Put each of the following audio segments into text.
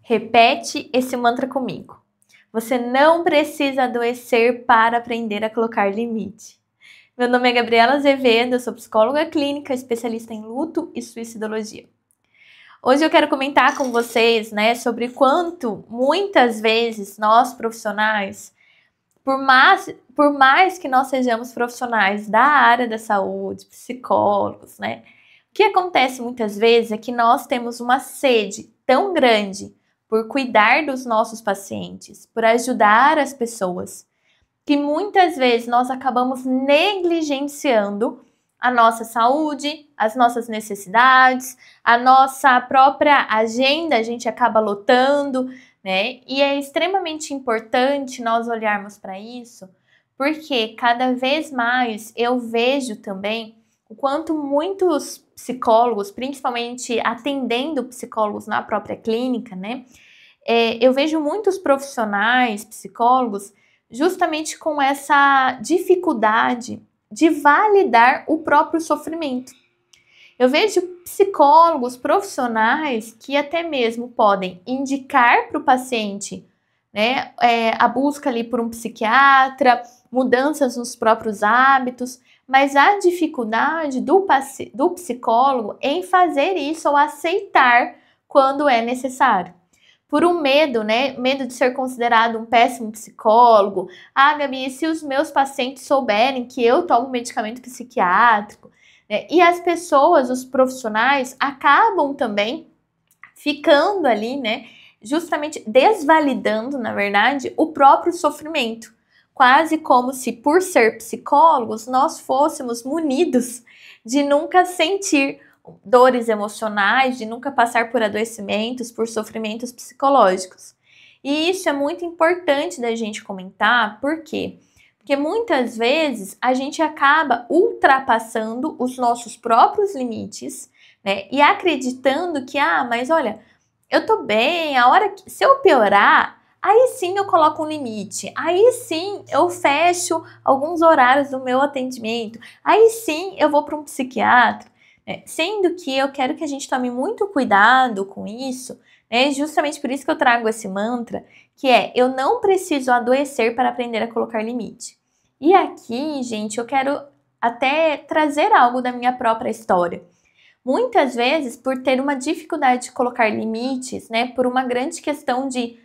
Repete esse mantra comigo. Você não precisa adoecer para aprender a colocar limite. Meu nome é Gabriela Azevedo, eu sou psicóloga clínica, especialista em luto e suicidologia. Hoje eu quero comentar com vocês, sobre quanto muitas vezes nós profissionais, por mais que nós sejamos profissionais da área da saúde, psicólogos, o que acontece muitas vezes é que nós temos uma sede tão grande por cuidar dos nossos pacientes, por ajudar as pessoas, que muitas vezes nós acabamos negligenciando a nossa saúde, as nossas necessidades, a nossa própria agenda, a gente acaba lotando, E é extremamente importante nós olharmos para isso, porque cada vez mais eu vejo também o quanto muitos psicólogos, principalmente atendendo psicólogos na própria clínica, eu vejo muitos profissionais, psicólogos, justamente com essa dificuldade de validar o próprio sofrimento. Eu vejo psicólogos profissionais que até mesmo podem indicar para o paciente, a busca ali por um psiquiatra, mudanças nos próprios hábitos, mas a dificuldade do psicólogo em fazer isso ou aceitar quando é necessário. Por um medo, medo de ser considerado um péssimo psicólogo. Ah, Gabi, e se os meus pacientes souberem que eu tomo medicamento psiquiátrico? E as pessoas, os profissionais, acabam também ficando ali, justamente desvalidando, na verdade, o próprio sofrimento. Quase como se, por ser psicólogos, nós fôssemos munidos de nunca sentir dores emocionais, de nunca passar por adoecimentos, por sofrimentos psicológicos. E isso é muito importante da gente comentar, por quê? Porque muitas vezes a gente acaba ultrapassando os nossos próprios limites, e acreditando que, mas olha, eu tô bem, se eu piorar, aí sim eu coloco um limite, aí sim eu fecho alguns horários do meu atendimento, aí sim eu vou para um psiquiatra. Sendo que eu quero que a gente tome muito cuidado com isso, justamente por isso que eu trago esse mantra, que é: eu não preciso adoecer para aprender a colocar limite. E aqui, gente, eu quero até trazer algo da minha própria história. Muitas vezes, por ter uma dificuldade de colocar limites, por uma grande questão de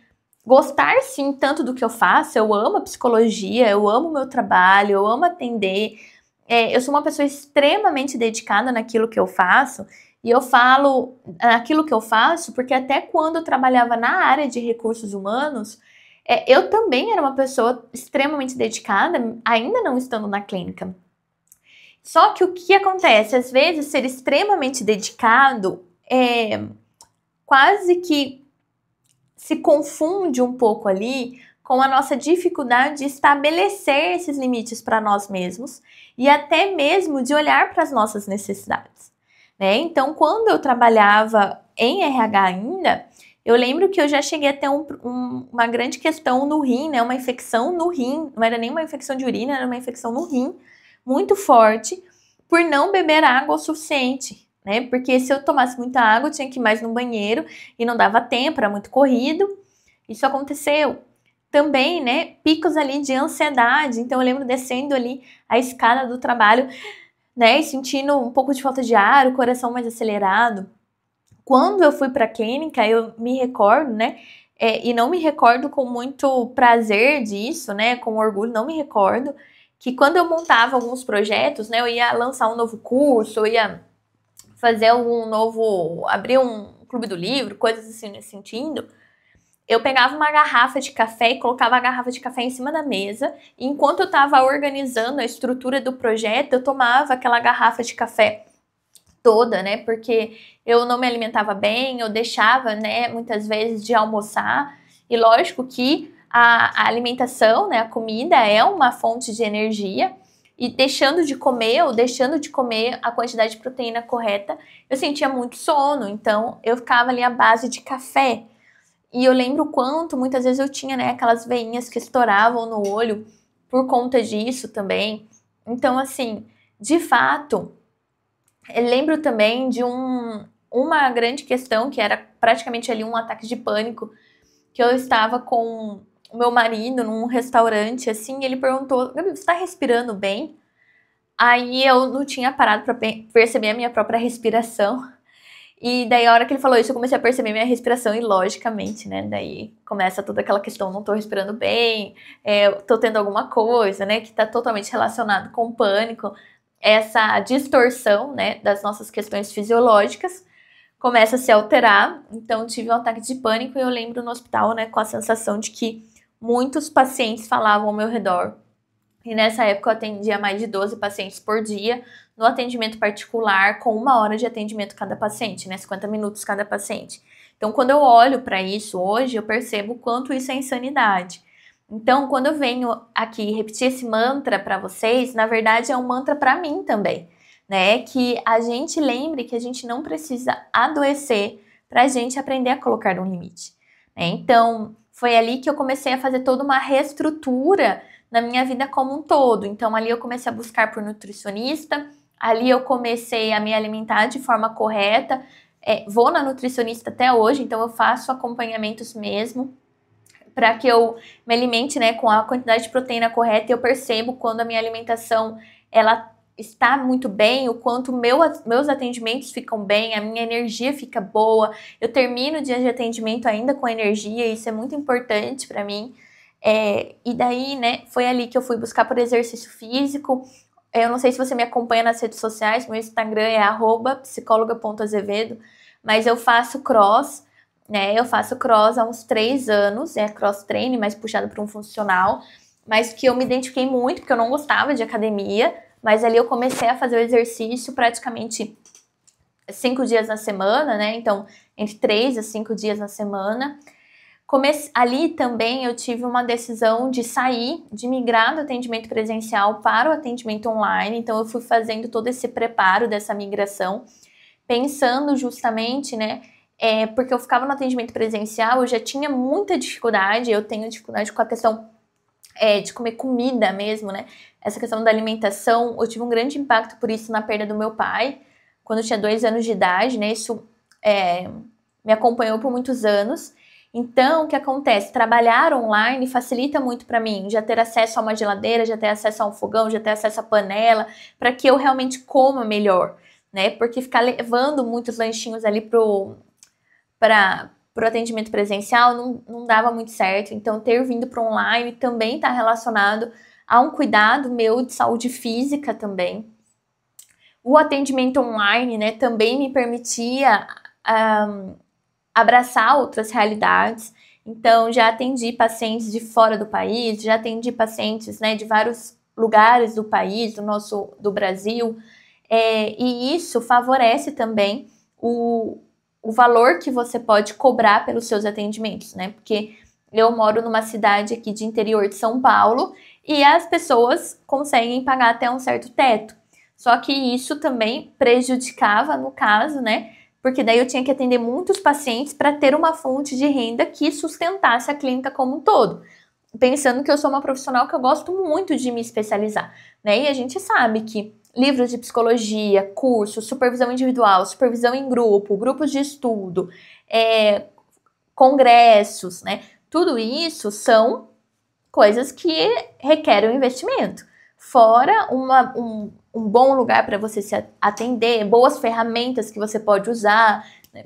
gostar sim tanto do que eu faço, eu amo a psicologia, eu amo o meu trabalho, eu amo atender. Eu sou uma pessoa extremamente dedicada naquilo que eu faço, e eu falo naquilo que eu faço porque até quando eu trabalhava na área de recursos humanos, eu também era uma pessoa extremamente dedicada, ainda não estando na clínica. Só que o que acontece? Às vezes, ser extremamente dedicado quase que se confunde um pouco ali com a nossa dificuldade de estabelecer esses limites para nós mesmos e até mesmo de olhar para as nossas necessidades, Então, quando eu trabalhava em RH ainda, eu lembro que eu já cheguei a ter uma grande questão no rim, uma infecção no rim, não era nem uma infecção de urina, era uma infecção no rim, muito forte, por não beber água o suficiente, Porque se eu tomasse muita água, eu tinha que ir mais no banheiro e não dava tempo, era muito corrido. Isso aconteceu. Também, picos ali de ansiedade. Então, eu lembro descendo ali a escada do trabalho, e sentindo um pouco de falta de ar, o coração mais acelerado. Quando eu fui para a clínica, eu me recordo, e não me recordo com muito prazer disso, com orgulho, não me recordo, que quando eu montava alguns projetos, eu ia lançar um novo curso, eu ia fazer abrir um clube do livro, coisas assim nesse sentido. Eu pegava uma garrafa de café e colocava a garrafa de café em cima da mesa, e enquanto eu estava organizando a estrutura do projeto, eu tomava aquela garrafa de café toda, porque eu não me alimentava bem, eu deixava, muitas vezes de almoçar, e lógico que a alimentação, a comida é uma fonte de energia, e deixando de comer ou deixando de comer a quantidade de proteína correta, eu sentia muito sono, então eu ficava ali à base de café. E eu lembro o quanto muitas vezes eu tinha, aquelas veinhas que estouravam no olho por conta disso também. Então, assim, de fato, eu lembro também de uma grande questão, que era praticamente ali um ataque de pânico, que eu estava com o meu marido num restaurante, assim, e ele perguntou, Gabi, você tá respirando bem? Aí eu não tinha parado pra perceber a minha própria respiração. E daí, a hora que ele falou isso, eu comecei a perceber minha respiração e, logicamente, né, daí começa toda aquela questão, não tô respirando bem, tô tendo alguma coisa, né, que tá totalmente relacionado com o pânico, essa distorção, né, das nossas questões fisiológicas começa a se alterar. Então, tive um ataque de pânico e eu lembro no hospital, né, com a sensação de que muitos pacientes falavam ao meu redor. E nessa época eu atendia mais de 12 pacientes por dia, no atendimento particular, com 1 hora de atendimento cada paciente, né? 50 minutos cada paciente. Então, quando eu olho para isso hoje, eu percebo o quanto isso é insanidade. Então, quando eu venho aqui repetir esse mantra para vocês, na verdade é um mantra para mim também, né? Que a gente lembre que a gente não precisa adoecer para a gente aprender a colocar um limite, né? Então, foi ali que eu comecei a fazer toda uma reestrutura na minha vida como um todo. Então, ali eu comecei a buscar por nutricionista, ali eu comecei a me alimentar de forma correta, vou na nutricionista até hoje, então eu faço acompanhamentos mesmo, para que eu me alimente, né, com a quantidade de proteína correta, e eu percebo quando a minha alimentação, ela está muito bem, o quanto meus atendimentos ficam bem, a minha energia fica boa, eu termino o dia de atendimento ainda com energia, isso é muito importante para mim. E daí, né, foi ali que eu fui buscar por exercício físico. Eu não sei se você me acompanha nas redes sociais, meu Instagram é @psicologa.azevedo, mas eu faço cross, né, eu faço cross há uns 3 anos, é cross training, mais puxado para um funcional, mas que eu me identifiquei muito, porque eu não gostava de academia, mas ali eu comecei a fazer o exercício praticamente 5 dias na semana, né, então entre 3 a 5 dias na semana. Ali também eu tive uma decisão de sair, de migrar do atendimento presencial para o atendimento online, então eu fui fazendo todo esse preparo dessa migração, pensando justamente, né, porque eu ficava no atendimento presencial, eu já tinha muita dificuldade, eu tenho dificuldade com a questão de comer comida mesmo, né, essa questão da alimentação, eu tive um grande impacto por isso na perda do meu pai, quando eu tinha 2 anos de idade, né, isso me acompanhou por muitos anos. Então, o que acontece? Trabalhar online facilita muito para mim, já ter acesso a uma geladeira, já ter acesso a um fogão, já ter acesso a panela, para que eu realmente coma melhor, né? Porque ficar levando muitos lanchinhos ali pro atendimento presencial não dava muito certo. Então, ter vindo para online também está relacionado a um cuidado meu de saúde física também. O atendimento online, né, também me permitia abraçar outras realidades. Então, já atendi pacientes de fora do país, já atendi pacientes, né, de vários lugares do país, do Brasil, e isso favorece também o valor que você pode cobrar pelos seus atendimentos, né? Porque eu moro numa cidade aqui de interior de São Paulo e as pessoas conseguem pagar até um certo teto. Só que isso também prejudicava, no caso, né? Porque daí eu tinha que atender muitos pacientes para ter uma fonte de renda que sustentasse a clínica como um todo. Pensando que eu sou uma profissional que eu gosto muito de me especializar, né? E a gente sabe que livros de psicologia, cursos, supervisão individual, supervisão em grupo, grupos de estudo, congressos, né? Tudo isso são coisas que requerem um investimento. Fora um bom lugar para você se atender, boas ferramentas que você pode usar, né?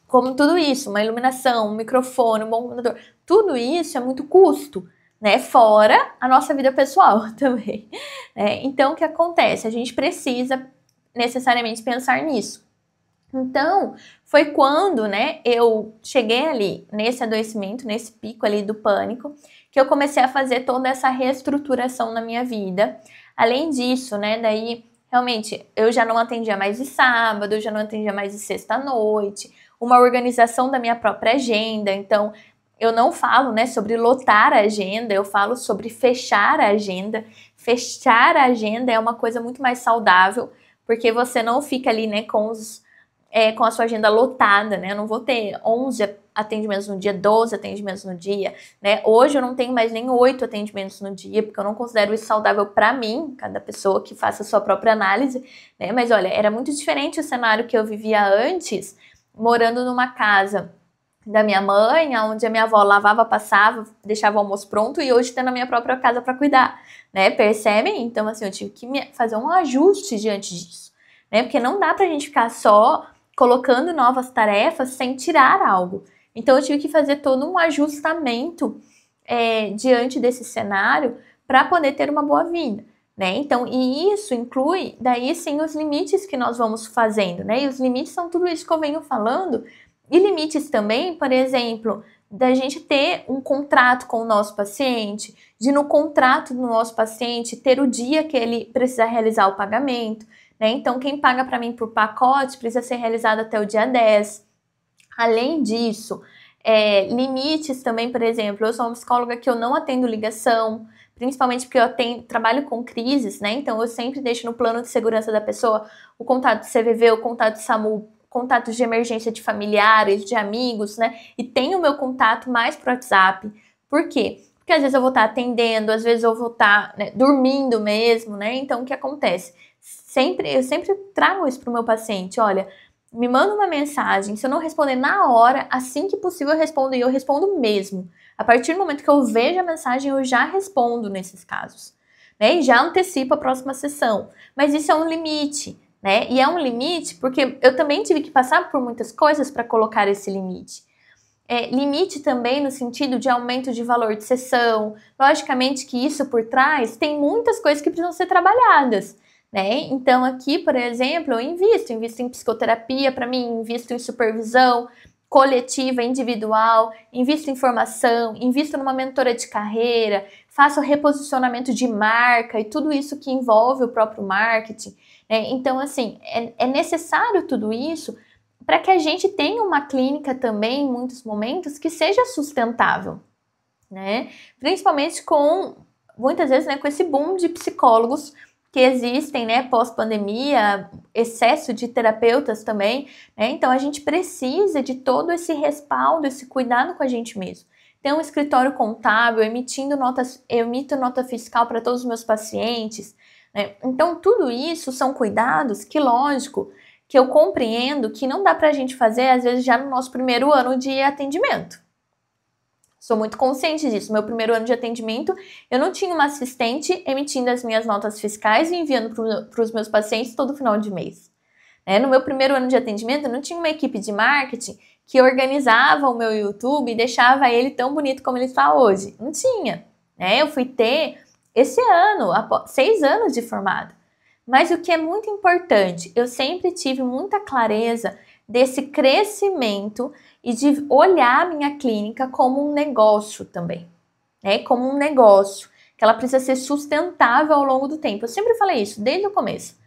Como tudo isso, uma iluminação, um microfone, um bom computador, tudo isso é muito custo, né? Fora a nossa vida pessoal também. Então, o que acontece? A gente precisa necessariamente pensar nisso. Então, foi quando, né, eu cheguei ali nesse adoecimento, nesse pico ali do pânico, que eu comecei a fazer toda essa reestruturação na minha vida. Além disso, né, daí realmente eu já não atendia mais de sábado, eu já não atendia mais de sexta à noite, uma organização da minha própria agenda. Então, eu não falo, né, sobre lotar a agenda, eu falo sobre fechar a agenda. Fechar a agenda é uma coisa muito mais saudável, porque você não fica ali, né, com a sua agenda lotada, né? Eu não vou ter 11 atendimentos no dia, 12 atendimentos no dia, né? Hoje eu não tenho mais nem 8 atendimentos no dia, porque eu não considero isso saudável para mim, cada pessoa que faça a sua própria análise, né? Mas olha, era muito diferente o cenário que eu vivia antes, morando numa casa da minha mãe, onde a minha avó lavava, passava, deixava o almoço pronto, e hoje tendo a minha própria casa para cuidar, né? Percebem? Então, assim, eu tive que fazer um ajuste diante disso, né? Porque não dá pra gente ficar só colocando novas tarefas sem tirar algo. Então, eu tive que fazer todo um ajustamento diante desse cenário para poder ter uma boa vida, né? Então, e isso inclui, daí sim, os limites que nós vamos fazendo, né? E os limites são tudo isso que eu venho falando. E limites também, por exemplo, da gente ter um contrato com o nosso paciente, de no contrato do nosso paciente ter o dia que ele precisa realizar o pagamento, né? Então, quem paga para mim por pacote precisa ser realizado até o dia 10. Além disso, limites também, por exemplo, eu sou uma psicóloga que eu não atendo ligação, principalmente porque eu trabalho com crises, né? Então, eu sempre deixo no plano de segurança da pessoa o contato do CVV, o contato do SAMU, contatos de emergência de familiares, de amigos, né? E tenho o meu contato mais pro WhatsApp. Por quê? Porque às vezes eu vou estar atendendo, às vezes eu vou estar, né, dormindo mesmo, né? Então, o que acontece? Eu sempre trago isso pro meu paciente. Olha, me manda uma mensagem. Se eu não responder na hora, assim que possível eu respondo, e eu respondo mesmo. A partir do momento que eu vejo a mensagem, eu já respondo nesses casos, né? E já antecipo a próxima sessão. Mas isso é um limite, né? E é um limite porque eu também tive que passar por muitas coisas para colocar esse limite. Limite também no sentido de aumento de valor de sessão. Logicamente que isso por trás tem muitas coisas que precisam ser trabalhadas, né? Então aqui, por exemplo, eu invisto em psicoterapia para mim, invisto em supervisão coletiva, individual, invisto em formação, invisto numa mentora de carreira, faço reposicionamento de marca e tudo isso que envolve o próprio marketing, né? Então, assim, é necessário tudo isso para que a gente tenha uma clínica também, em muitos momentos, que seja sustentável, né? Principalmente muitas vezes, né, com esse boom de psicólogos que existem, né, pós-pandemia, excesso de terapeutas também, né? Então a gente precisa de todo esse respaldo, esse cuidado com a gente mesmo. Tem um escritório contábil, eu emito nota fiscal para todos os meus pacientes, né? Então tudo isso são cuidados que, lógico, que eu compreendo que não dá para a gente fazer, às vezes, já no nosso primeiro ano de atendimento. Sou muito consciente disso. Meu primeiro ano de atendimento, eu não tinha uma assistente emitindo as minhas notas fiscais e enviando para os meus pacientes todo final de mês. No meu primeiro ano de atendimento, eu não tinha uma equipe de marketing que organizava o meu YouTube e deixava ele tão bonito como ele está hoje. Não tinha. Eu fui ter esse ano, 6 anos de formado. Mas o que é muito importante, eu sempre tive muita clareza desse crescimento e de olhar a minha clínica como um negócio também, né? Como um negócio, que ela precisa ser sustentável ao longo do tempo. Eu sempre falei isso, desde o começo.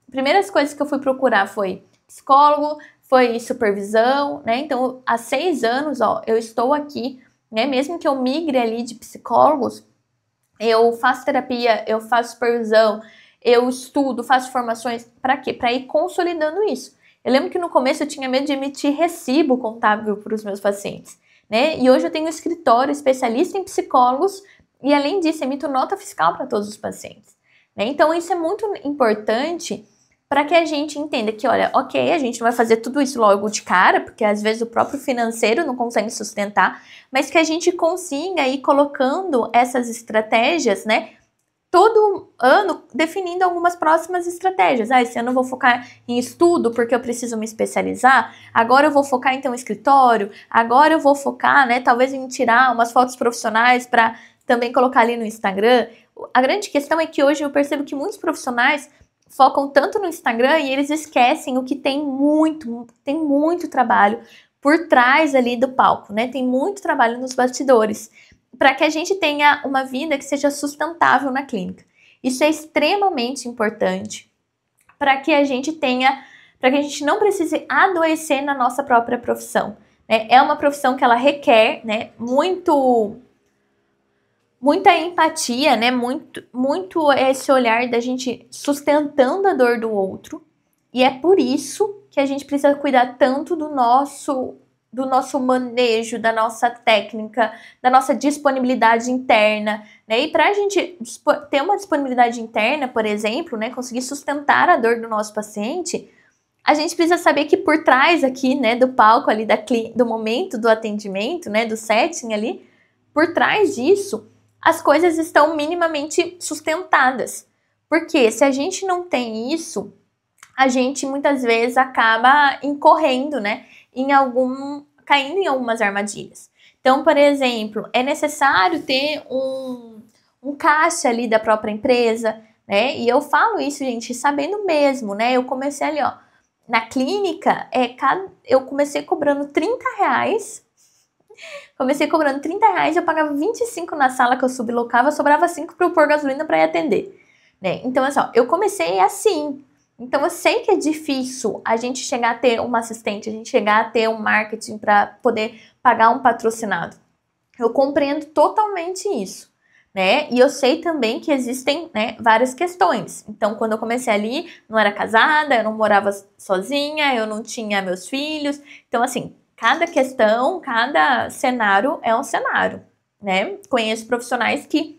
As primeiras coisas que eu fui procurar foi psicólogo, foi supervisão, né? Então, há 6 anos, eu estou aqui, né? Mesmo que eu migre ali de psicólogos, eu faço terapia, eu faço supervisão, eu estudo, faço formações, para quê? Para ir consolidando isso. Eu lembro que no começo eu tinha medo de emitir recibo contábil para os meus pacientes, né? E hoje eu tenho um escritório especialista em psicólogos e, além disso, emito nota fiscal para todos os pacientes, né? Então, isso é muito importante para que a gente entenda que, olha, ok, a gente não vai fazer tudo isso logo de cara, porque às vezes o próprio financeiro não consegue sustentar, mas que a gente consiga ir colocando essas estratégias, né? Todo ano definindo algumas próximas estratégias. Esse ano eu vou focar em estudo porque eu preciso me especializar. Agora eu vou focar então em escritório. Agora eu vou focar, né, talvez em tirar umas fotos profissionais para também colocar ali no Instagram. A grande questão é que hoje eu percebo que muitos profissionais focam tanto no Instagram e eles esquecem o que tem muito trabalho por trás ali do palco, né? Tem muito trabalho nos bastidores, para que a gente tenha uma vida que seja sustentável na clínica. Isso é extremamente importante para que a gente não precise adoecer na nossa própria profissão, né? É uma profissão que ela requer, né, muita empatia, né, muito esse olhar da gente sustentando a dor do outro, e é por isso que a gente precisa cuidar tanto do nosso manejo, da nossa técnica, da nossa disponibilidade interna, né? E para a gente ter uma disponibilidade interna, por exemplo, né, conseguir sustentar a dor do nosso paciente, a gente precisa saber que por trás aqui, né, do palco ali, do momento do atendimento, né, do setting ali, por trás disso, as coisas estão minimamente sustentadas. Porque se a gente não tem isso, a gente muitas vezes acaba incorrendo, né, caindo em algumas armadilhas. Então, por exemplo, é necessário ter um caixa ali da própria empresa, né? E eu falo isso, gente, sabendo mesmo, né? Eu comecei ali, ó, na clínica, eu comecei cobrando R$30. Comecei cobrando R$30, eu pagava 25 na sala que eu sublocava, sobrava 5 para eu pôr gasolina para ir atender, né? Então, assim, ó, eu comecei assim. Então, eu sei que é difícil a gente chegar a ter uma assistente, a gente chegar a ter um marketing para poder pagar um patrocinado. Eu compreendo totalmente isso, né? E eu sei também que existem, né, várias questões. Então, quando eu comecei ali, não era casada, eu não morava sozinha, eu não tinha meus filhos. Então, assim, cada questão, cada cenário é um cenário, né? Conheço profissionais que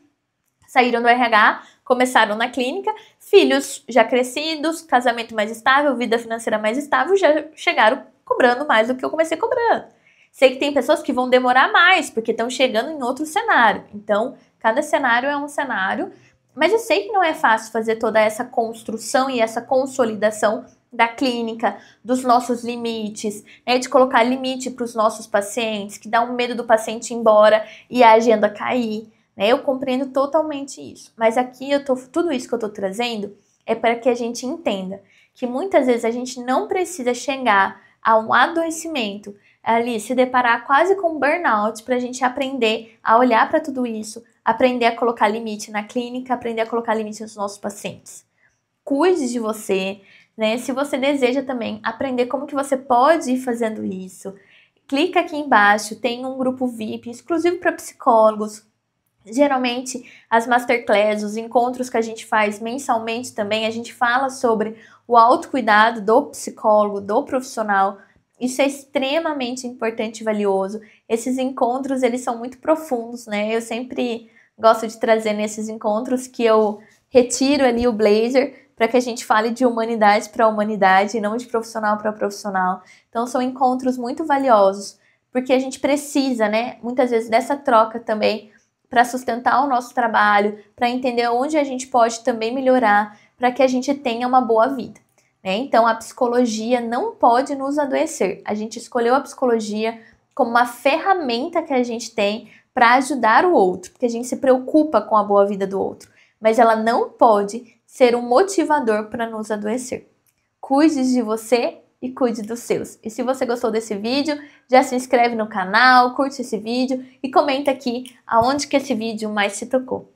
saíram do RH, começaram na clínica, filhos já crescidos, casamento mais estável, vida financeira mais estável, já chegaram cobrando mais do que eu comecei cobrando. Sei que tem pessoas que vão demorar mais, porque estão chegando em outro cenário. Então, cada cenário é um cenário, mas eu sei que não é fácil fazer toda essa construção e essa consolidação da clínica, dos nossos limites, né, de colocar limite para os nossos pacientes, que dá um medo do paciente ir embora e a agenda cair. Eu compreendo totalmente isso, mas aqui tudo isso que eu tô trazendo é para que a gente entenda que muitas vezes a gente não precisa chegar a um adoecimento, ali se deparar quase com um burnout para a gente aprender a olhar para tudo isso, aprender a colocar limite na clínica, aprender a colocar limite nos nossos pacientes. Cuide de você, né? Se você deseja também aprender como que você pode ir fazendo isso, clica aqui embaixo, tem um grupo VIP exclusivo para psicólogos. Geralmente, as masterclass, os encontros que a gente faz mensalmente também, a gente fala sobre o autocuidado do psicólogo, do profissional. Isso é extremamente importante e valioso. Esses encontros, eles são muito profundos, né? Eu sempre gosto de trazer nesses encontros que eu retiro ali o blazer para que a gente fale de humanidade para humanidade e não de profissional para profissional. Então, são encontros muito valiosos, porque a gente precisa, né, muitas vezes dessa troca também, para sustentar o nosso trabalho, para entender onde a gente pode também melhorar, para que a gente tenha uma boa vida, né? Então, a psicologia não pode nos adoecer. A gente escolheu a psicologia como uma ferramenta que a gente tem para ajudar o outro, porque a gente se preocupa com a boa vida do outro, mas ela não pode ser um motivador para nos adoecer. Cuide de você e cuide dos seus. E se você gostou desse vídeo, já se inscreve no canal, curte esse vídeo e comenta aqui aonde que esse vídeo mais te tocou.